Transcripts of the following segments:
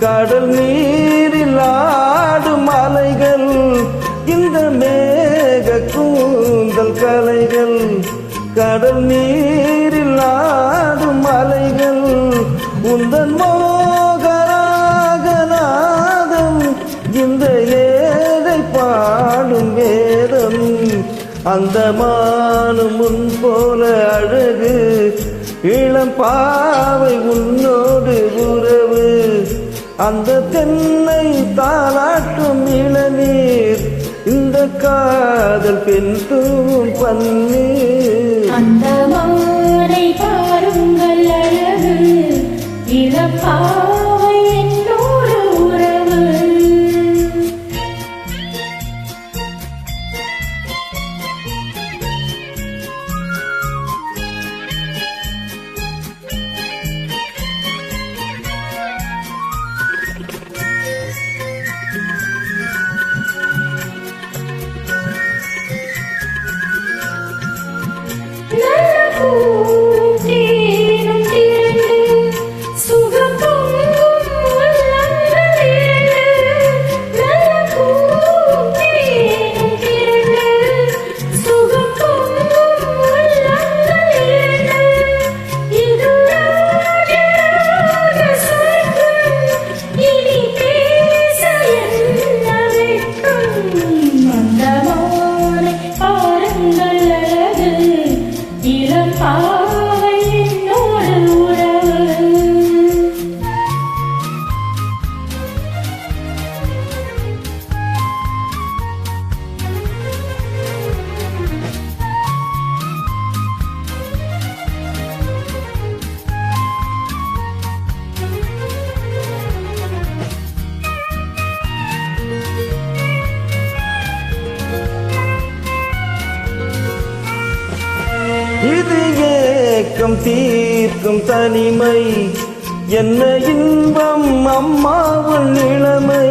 கடல் நீரில் ஆடும் அலைகள் இந்த மேக கூந்தல் கலைகள் கடல் நீரில் ஆடும் அலைகள் உந்தன் மோகராகநாதம் இந்த ஏழை பாடும் வேதம் அந்த மானும் முன் போல அழகு இளம் பாவை உன்னோடு உறவு அந்த தென்னை தாளாட்டும் இளநீர் இந்த காதல் பெண் தூவும் பன்னீர் அந்த மானை பாருங்கள் அழகு இளம் பாவை என்னோடு உறவு இது ஏக்கம் தீர்க்கும் தனிமை என்ன இன்பம் அம்மாவும் இளமை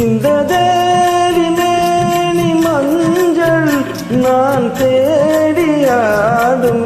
இந்த தேடி நேனி மஞ்சள் நான் தேடி ஆடும்